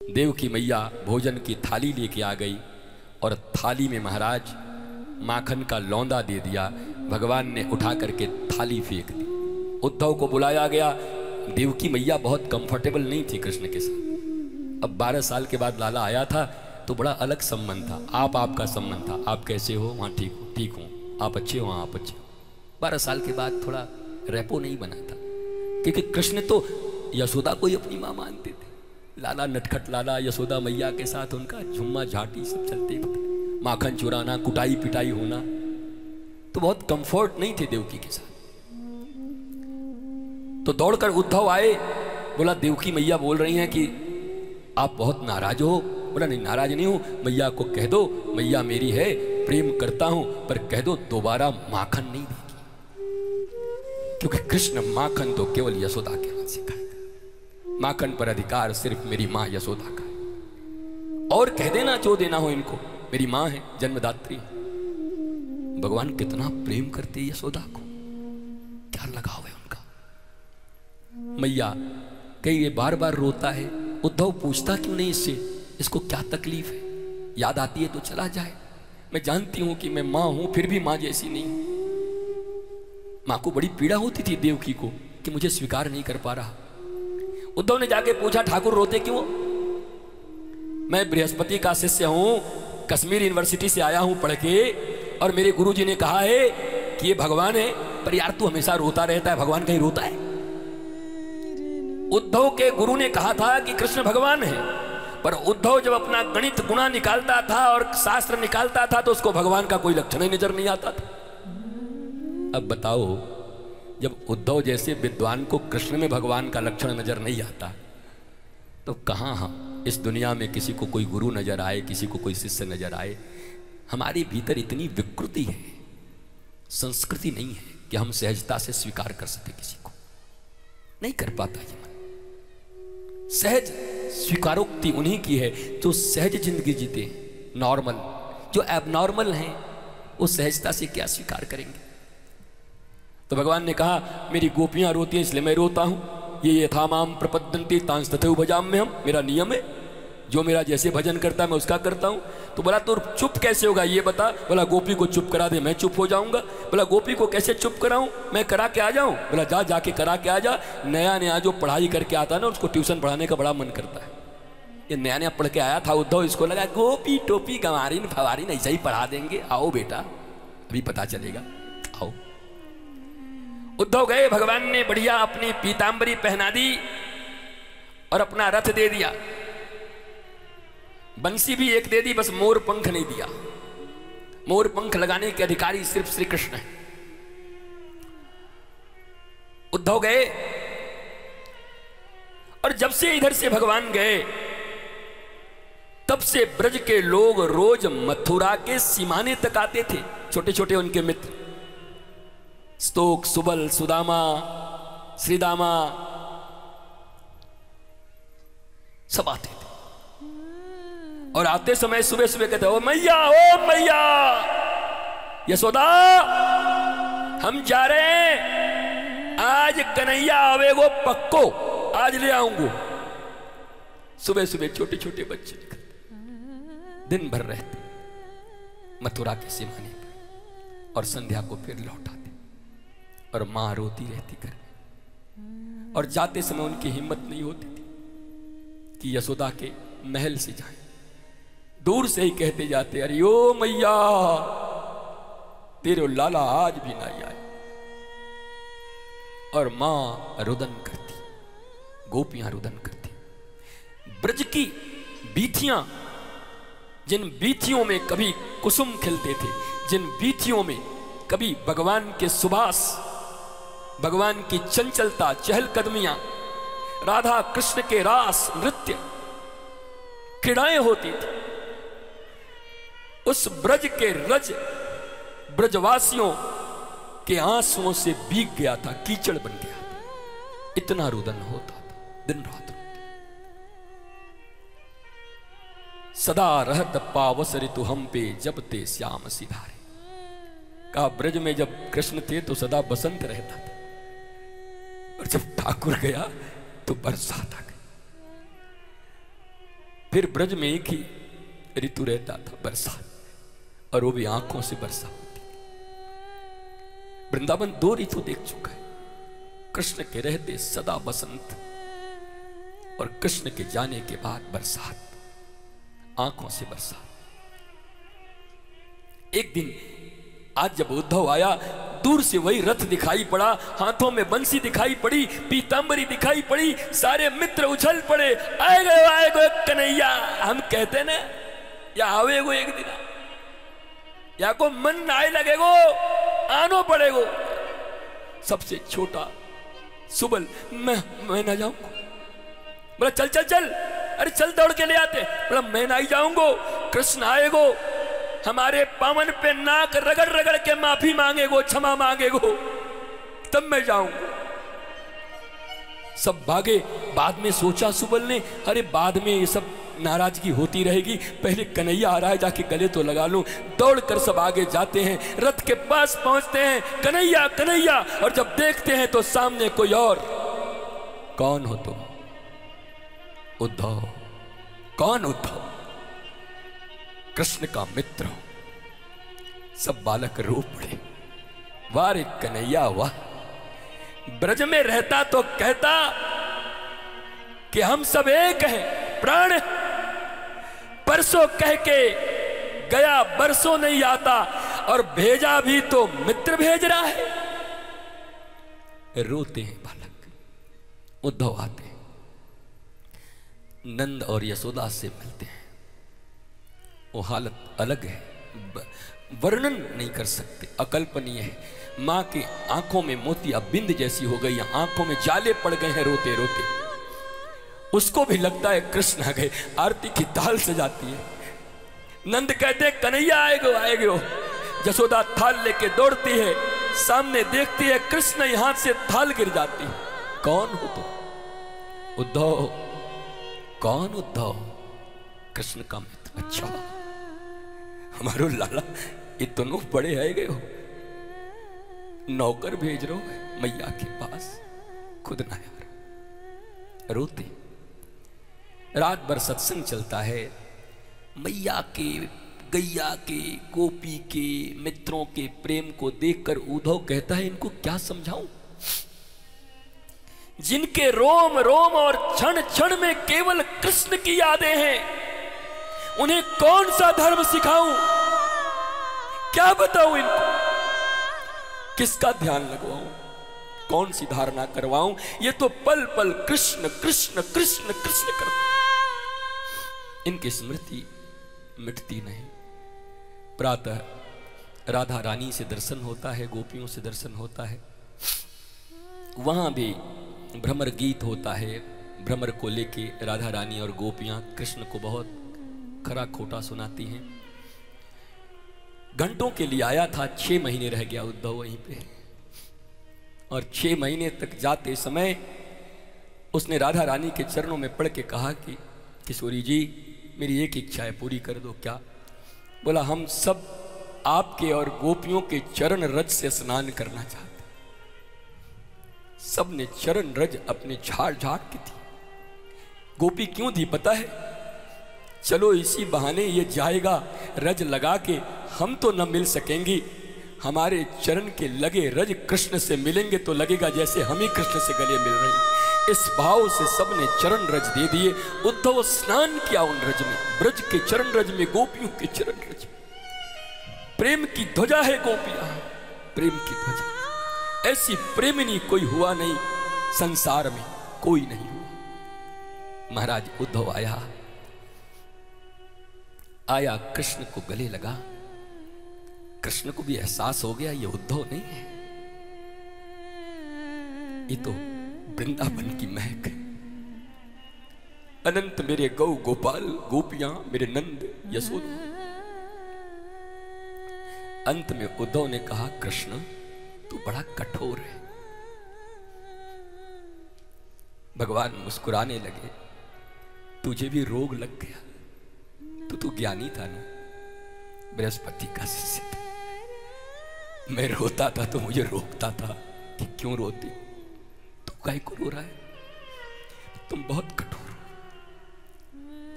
देव की मैया भोजन की थाली लेके आ गई और थाली में महाराज माखन का लौंदा दे दिया। भगवान ने उठा करके थाली फेंक दी। उद्धव को बुलाया गया। देव की मैया बहुत कंफर्टेबल नहीं थी कृष्ण के साथ। अब 12 साल के बाद लाला आया था तो बड़ा अलग संबंध था, आपका संबंध था। आप कैसे हो? वहाँ ठीक हूँ। आप अच्छे हो? आप अच्छे हो। 12 साल के बाद थोड़ा रेपो नहीं बना था, क्योंकि कृष्ण तो यशोदा को ही अपनी माँ मानते थे। लाला नटखट लाला यशोदा मैया के साथ उनका झुम्मा झाटी सब चलते थे, माखन चुराना, कुटाई पिटाई होना, तो बहुत कंफर्ट नहीं थे देवकी के साथ। तो दौड़कर उद्धव आए, बोला देवकी मैया बोल रही हैं कि आप बहुत नाराज हो। बोला नहीं, नाराज नहीं हूं। मैया को कह दो, मैया मेरी है, प्रेम करता हूं, पर कह दो दोबारा माखन नहीं देगी, क्योंकि कृष्ण माखन तो केवल यशोदा के हाथ से खाएगा। माखन पर अधिकार सिर्फ मेरी मां यशोदा का है। और कह देना जो देना हो इनको, मेरी मां है, जन्मदात्री। भगवान कितना प्रेम करते हैं यशोदा को, क्या लगाव है उनका। मैया कई ये बार बार रोता है। उद्धव पूछता क्यों नहीं इससे, इसको क्या तकलीफ है? याद आती है तो चला जाए। मैं जानती हूं कि मैं मां हूं, फिर भी मां जैसी नहीं हूं। मां को बड़ी पीड़ा होती थी देवकी को कि मुझे स्वीकार नहीं कर पा रहा। उद्धव ने जाके पूछा ठाकुर रोते क्यों? मैं बृहस्पति का शिष्य हूं, कश्मीर यूनिवर्सिटी से आया हूं पढ़ के, और मेरे गुरुजी ने कहा है कि ये भगवान है, पर यार तू हमेशा रोता रहता है, भगवान कहीं रोता है? उद्धव के गुरु ने कहा था कि कृष्ण भगवान है, पर उद्धव जब अपना गणित गुणा निकालता था और शास्त्र निकालता था तो उसको भगवान का कोई लक्षण ही नजर नहीं आता था। अब बताओ, जब उद्धव जैसे विद्वान को कृष्ण में भगवान का लक्षण नजर नहीं आता, तो कहां हम इस दुनिया में किसी को कोई गुरु नजर आए, किसी को कोई शिष्य नजर आए। हमारे भीतर इतनी विकृति है, संस्कृति नहीं है कि हम सहजता से स्वीकार कर सके किसी को। नहीं कर पाता ये मन। सहज स्वीकारोक्ति उन्हीं की है जो सहज जिंदगी जीते हैं, नॉर्मल। जो एबनॉर्मल हैं वो सहजता से क्या स्वीकार करेंगे। तो भगवान ने कहा मेरी गोपियां रोती हैं इसलिए मैं रोता हूं। ये यथामाम प्रपद्यन्ते तांस तथैव भजाम्यहम्, मेरा नियम है, जो मेरा जैसे भजन करता है मैं उसका करता हूं। तो बोला तो चुप कैसे होगा ये बता। बोला गोपी को चुप करा दे, मैं चुप हो जाऊंगा। बोला गोपी को कैसे चुप कराऊं, मैं करा के आ जाऊं? बोला जा जाके करा के आ जा। नया नया जो पढ़ाई करके आता है ना, उसको ट्यूशन पढ़ाने का बड़ा मन करता है। ये नया नया पढ़ के आया था उद्धव, इसको लगा गोपी टोपी गंवारीन फवारीन ऐसा ही पढ़ा देंगे। आओ बेटा, अभी पता चलेगा, आओ। उद्धव गए, भगवान ने बढ़िया अपनी पीतांबरी पहना दी और अपना रथ दे दिया। बंसी भी एक दे दी, बस मोर पंख नहीं दिया। मोर पंख लगाने के अधिकारी सिर्फ श्री कृष्ण है। उद्धव गए, और जब से इधर से भगवान गए तब से ब्रज के लोग रोज मथुरा के सीमाने तक आते थे। छोटे छोटे उनके मित्र, स्तोक, सुबल, सुदामा, श्रीदामा, सब आते थे। और आते समय सुबह सुबह कहते ओ मैया, ओ मैया यशोदा, हम जा रहे हैं, आज कन्हैया आवेगो पक्को, आज ले आऊंगो। सुबह सुबह छोटे छोटे बच्चे निकलते, दिन भर रहते मथुरा के सीमाने पर, और संध्या को फिर लौट आते, और मां रोती रहती घर में। और जाते समय उनकी हिम्मत नहीं होती थी कि यशोदा के महल से जाएं। दूर से ही कहते जाते, अरे ओ मैया तेरे लाला आज भी नहीं आए। और मां रुदन करती, गोपियां रुदन करती। ब्रज की बीथियां, जिन बीथियों में कभी कुसुम खिलते थे, जिन बीथियों में कभी भगवान के सुबास, भगवान की चंचलता, चहलकदमियां, राधा कृष्ण के रास नृत्य, क्रीड़ाएं होती थी, उस ब्रज के रज ब्रजवासियों के आंसुओं से भीग गया था, कीचड़ बन गया था। इतना रुदन होता था, दिन रात रोते। सदा रहत पावस ऋतु हम पे, जब ते श्याम सिधारे। कहा ब्रज में जब कृष्ण थे तो सदा बसंत रहता था, और जब ठाकुर गया तो बरसात आ गई। फिर ब्रज में एक ही ऋतु रहता था, बरसात, और वो भी आंखों से बरसा होती। वृंदावन 2 ऋतु देख चुका है। कृष्ण के रहते सदा बसंत, और कृष्ण के जाने के बाद बरसात, आंखों से बरसात। एक दिन आज जब उद्धव आया, दूर से वही रथ दिखाई पड़ा, हाथों में बंसी दिखाई पड़ी, पीतांबरी दिखाई पड़ी, सारे मित्र उछल पड़े, आए गो कन्हैया। हम कहते ना, या आवेगो एक दिन, या को मन आए लगेगो, आनो पड़ेगो। सबसे छोटा सुबल, मैं ना जाऊंगा। बोला चल चल चल, अरे चल दौड़ के ले आते। बोला मैं नहीं जाऊंगो, कृष्ण आएगो, हमारे पावन पे नाक रगड़ रगड़ के माफी मांगेगो, क्षमा मांगेगो, तब मैं जाऊंगा। सब भागे। बाद में सोचा सुबल ने, अरे बाद में ये सब नाराजगी होती रहेगी, पहले कन्हैया आ रहा है, जाके गले तो लगा लूं। दौड़कर सब आगे जाते हैं, रथ के पास पहुंचते हैं, कन्हैया कन्हैया, और जब देखते हैं तो सामने कोई और। कौन हो तुम? उद्धव। कौन उद्धव? कृष्ण का मित्र हो। सब बालक रो पड़े, वाह रे कन्हैया वाह। ब्रज में रहता तो कहता कि हम सब एक हैं, प्राण। परसों कह के गया, बरसों नहीं आता, और भेजा भी तो मित्र भेज रहा है। रोते हैं बालक। उद्धव आते हैं, नंद और यशोदा से मिलते हैं। वो हालत अलग है, वर्णन नहीं कर सकते, अकल्पनीय है। मां की आंखों में मोतिया बिंद जैसी हो गई, आंखों में जाले पड़ गए हैं रोते रोते। उसको भी लगता है कृष्ण आ गए, आरती की ताल सजाती है। नंद कहते कन्हैया आएगो। यशोदा थाल लेके दौड़ती है, सामने देखती है कृष्ण, यहां से थाल गिर जाती है। कौन हो तुम? उद्धव। कौन उद्धव? कृष्ण का मित्र। अच्छा, हमारो लाला इतनो बड़े है गए हो, नौकर भेज रहो मैया के पास, खुद ना यार। रोते। रात भर सत्संग चलता है। मैया के, गैया के, गोपी के, मित्रों के प्रेम को देखकर उद्धव कहता है इनको क्या समझाऊं? जिनके रोम रोम और क्षण क्षण में केवल कृष्ण की यादें हैं, उन्हें कौन सा धर्म सिखाऊं? क्या बताऊं इनको? किसका ध्यान लगवाऊं? कौन सी धारणा करवाऊं? ये तो पल पल कृष्ण कृष्ण कृष्ण कृष्ण करते, इनकी स्मृति मिटती नहीं। प्रातः राधा रानी से दर्शन होता है, गोपियों से दर्शन होता है, वहां भी भ्रमर गीत होता है। भ्रमर को लेके राधा रानी और गोपियां कृष्ण को बहुत खरा खोटा सुनाती हैं। घंटों के लिए आया था, 6 महीने रह गया उद्धव वहीं पे, और 6 महीने तक जाते समय उसने राधा रानी के चरणों में पड़ के कहा कि किशोरी जी, मेरी एक इच्छा है, पूरी कर दो। क्या? बोला हम सब आपके और गोपियों के चरण रज से स्नान करना चाहते। सब ने चरण रज अपने झाड़ झाड़ की थी। गोपी क्यों थी पता है? चलो इसी बहाने ये जाएगा रज लगा के, हम तो न मिल सकेंगी, हमारे चरण के लगे रज कृष्ण से मिलेंगे तो लगेगा जैसे हम ही कृष्ण से गले मिल रहे हैं। इस भाव से सबने चरण रज दे दिए। उद्धव स्नान किया उन रज में, ब्रज के चरण रज में, गोपियों के चरण रज में। प्रेम की ध्वजा है गोपियां, प्रेम की ध्वजा। ऐसी प्रेमिनी कोई हुआ नहीं संसार में, कोई नहीं हुआ। महाराज उद्धव आया कृष्ण को गले लगा। कृष्ण को भी एहसास हो गया ये उद्धव नहीं है, ये तो वृंदावन की महक है। अनंत मेरे गौ गोपाल, गोपियां मेरे नंद यशोदा। अंत में उद्धव ने कहा कृष्ण तू बड़ा कठोर है। भगवान मुस्कुराने लगे, तुझे भी रोग लग गया, तू ज्ञानी था ना, बृहस्पति का शिष्य था। मैं रोता था तो मुझे रोकता था कि क्यों रोती, काहे को रो रहा है, तुम बहुत कठोर हो।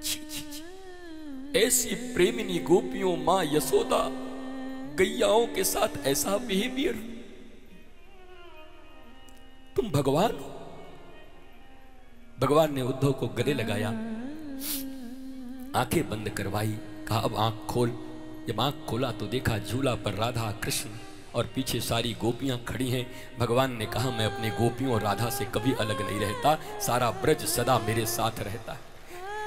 छी छी छी। ऐसी प्रेमिनी गोपियों मां यशोदा गैयाओं के साथ ऐसा बिहेवियर, तुम भगवान हो। भगवान ने उद्धव को गले लगाया, आंखें बंद करवाई, कहा अब आंख खोल। जब आंख खोला तो देखा झूला पर राधा कृष्ण और पीछे सारी गोपियां खड़ी हैं। भगवान ने कहा मैं अपने गोपियों और राधा से कभी अलग नहीं रहता, सारा ब्रज सदा मेरे साथ रहता है।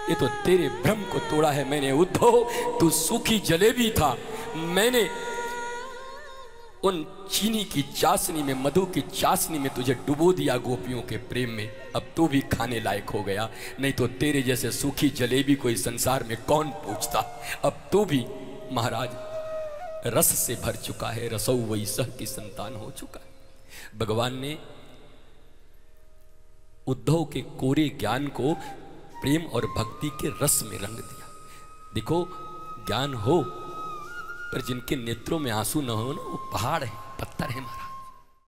ये तो तेरे भ्रम को तोड़ा है मैंने उद्धव, तू सूखी जलेबी था, मैंने उन चीनी की चाशनी में, मधु की चाशनी में तुझे डुबो दिया गोपियों के प्रेम में। अब तू भी खाने लायक हो गया, नहीं तो तेरे जैसे सूखी जलेबी कोई संसार में कौन पूछता। अब तू भी महाराज रस से भर चुका है, रसौ वही सह की संतान हो चुका है। भगवान ने उद्धव के कोरे ज्ञान को प्रेम और भक्ति के रस में रंग दिया। देखो ज्ञान हो पर जिनके नेत्रों में आंसू न हो ना, वो पहाड़ है, पत्थर है महाराज।